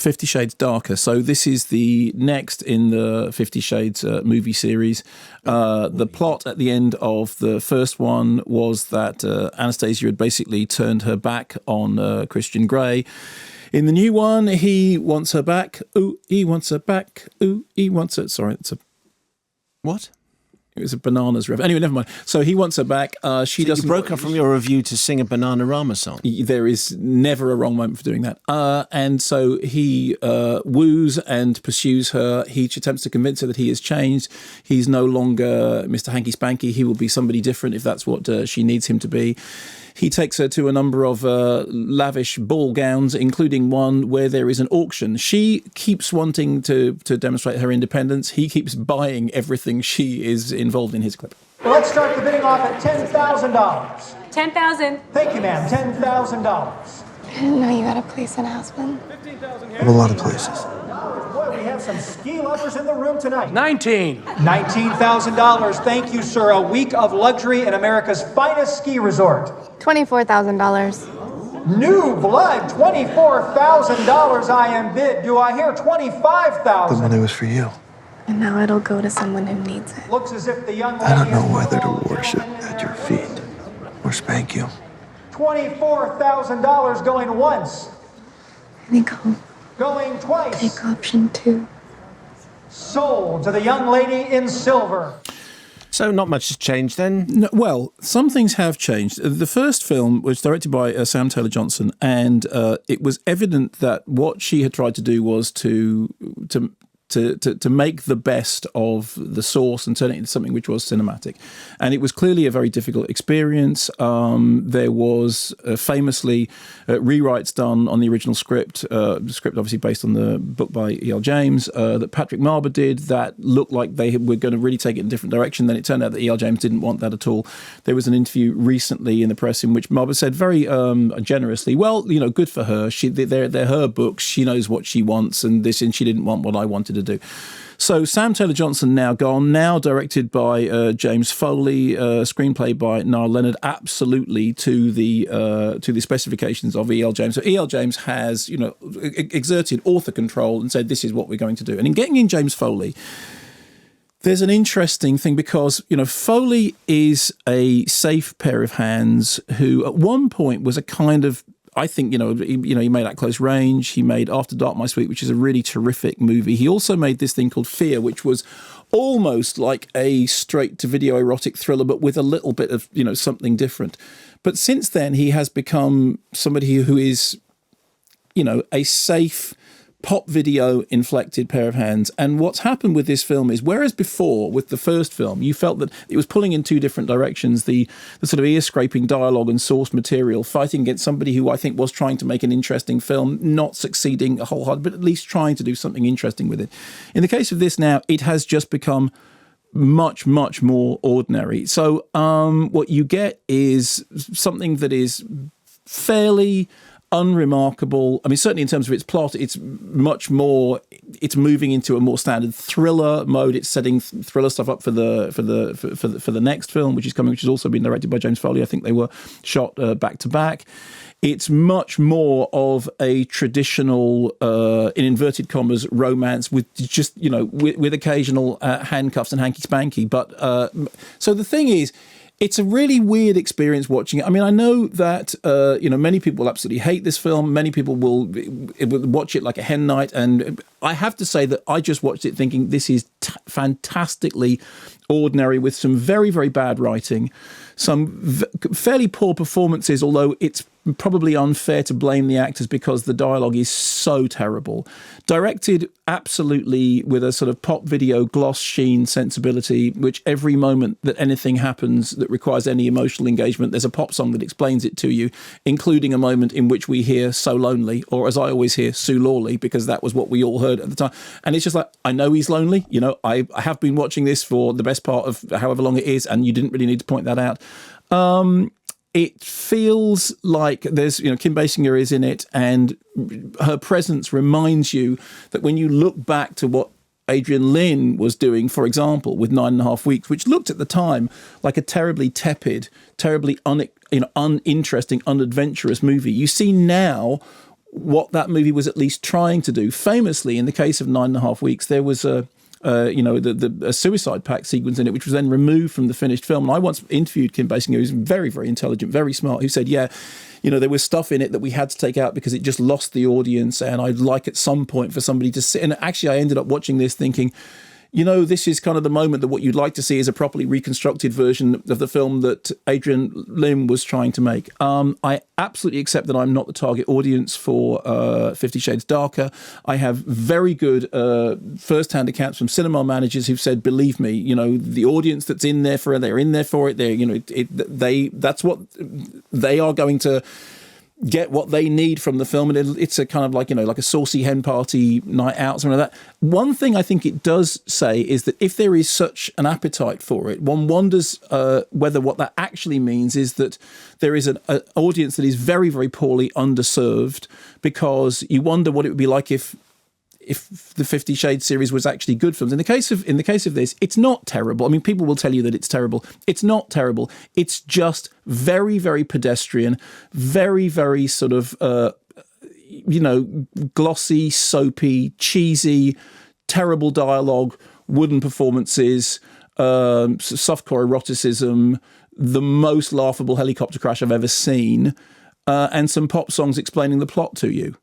50 Shades Darker. So this is the next in the 50 Shades movie series. The plot at the end of the first one was that Anastasia had basically turned her back on Christian Grey. In the new one, he wants her back. Ooh, he wants her back. Ooh, he wants her... Sorry, it's a... What? It was a Bananas reference. Anyway, never mind. So he wants her back. She doesn't... You broke up from your review to sing a Bananarama song. There is never a wrong moment for doing that. And so he woos and pursues her. He attempts to convince her that he has changed. He's no longer Mr. Hanky Spanky. He will be somebody different if that's what she needs him to be. He takes her to a number of lavish ball gowns, including one where there is an auction. She keeps wanting to demonstrate her independence. He keeps buying everything she is involved in his clip. Well, let's start the bidding off at $10,000. $10,000. Thank you, ma'am. $10,000. I didn't know you had a place in Aspen. I have a lot of places. Boy, we have some ski lovers in the room tonight. $19,000. Thank you, sir. A week of luxury in America's finest ski resort. $24,000. New blood, $24,000 I am bid. Do I hear $25,000? The money was for you. And now it'll go to someone who needs it. Looks as if the young lady I don't know is whether to willing worship at your feet or spank you. $24,000 going once, I think I'll going twice. take option 2. Sold to the young lady in silver. So not much has changed then? No, well, some things have changed. The first film was directed by Sam Taylor Johnson, and it was evident that what she had tried to do was to make the best of the source and turn it into something which was cinematic. And it was clearly a very difficult experience. There was famously rewrites done on the original script, obviously based on the book by E.L. James, that Patrick Marber did, that looked like they were going to really take it in a different direction. Then it turned out that E.L. James didn't want that at all. There was an interview recently in the press in which Marber said very generously, well, good for her. They're her books. She knows what she wants, and she didn't want what I wanted to do. So Sam Taylor Johnson now gone, now directed by James Foley, screenplay by Niall Leonard, absolutely to the specifications of E.L. James. So E.L. James has exerted author control and said this is what we're going to do. And in getting in James Foley, there's an interesting thing because Foley is a safe pair of hands who at one point was a kind of, I think, he made At Close Range. He made After Dark, My Sweet, which is a really terrific movie. He also made this thing called Fear, which was almost like a straight-to-video erotic thriller, but with a little bit of, something different. But since then, he has become somebody who is, a safe pop video inflected pair of hands. And what's happened with this film is, whereas before with the first film you felt that it was pulling in two different directions, the sort of ear scraping dialogue and source material fighting against somebody who I think was trying to make an interesting film, not succeeding wholeheartedly, but at least trying to do something interesting with it. In the case of this now, it has just become much, much more ordinary. So what you get is something that is fairly unremarkable. I mean, certainly in terms of its plot, it's much more. It's moving into a more standard thriller mode. It's setting thriller stuff up for the next film, which is coming, which has also been directed by James Foley. I think they were shot back to back. It's much more of a traditional, in inverted commas, romance with just with occasional handcuffs and hanky spanky. But so the thing is, it's a really weird experience watching it. I mean, I know that, many people will absolutely hate this film. Many people will watch it like a hen night. And I have to say that I just watched it thinking this is fantastically ordinary with some very, very bad writing, some fairly poor performances, although it's probably unfair to blame the actors because the dialogue is so terrible. Directed absolutely with a sort of pop video gloss sheen sensibility, which every moment that anything happens that requires any emotional engagement, there's a pop song that explains it to you, including a moment in which we hear So Lonely, or as I always hear, Sue Lawley, because that was what we all heard at the time. And it's just like, I know he's lonely. I have been watching this for the best part of however long it is, and you didn't really need to point that out. It feels like there's, Kim Basinger is in it, and her presence reminds you that when you look back to what Adrian Lynn was doing, for example, with 9.5 Weeks, which looked at the time like a terribly tepid, terribly uninteresting, unadventurous movie. You see now what that movie was at least trying to do. Famously, in the case of 9.5 Weeks, there was a suicide pact sequence in it, which was then removed from the finished film. And I once interviewed Kim Basinger, who's very, very intelligent, very smart, who said, there was stuff in it that we had to take out because it just lost the audience, and I'd like at some point for somebody to sit. And actually, I ended up watching this thinking, this is kind of the moment that what you'd like to see is a properly reconstructed version of the film that Adrian Lyne was trying to make. I absolutely accept that I'm not the target audience for 50 Shades Darker. I have very good first-hand accounts from cinema managers who've said, believe me, the audience that's in there for it, they're in there for it. That's what they are going to get, what they need from the film, and it's a kind of like a saucy hen party night out, something like that. One thing I think it does say is that if there is such an appetite for it, one wonders whether what that actually means is that there is an audience that is very, very poorly underserved, because you wonder what it would be like if the 50 Shades series was actually good films. In the case of this, it's not terrible. I mean, people will tell you that it's terrible. It's not terrible. It's just very, very pedestrian, very, very sort of, glossy, soapy, cheesy, terrible dialogue, wooden performances, softcore eroticism, the most laughable helicopter crash I've ever seen, and some pop songs explaining the plot to you.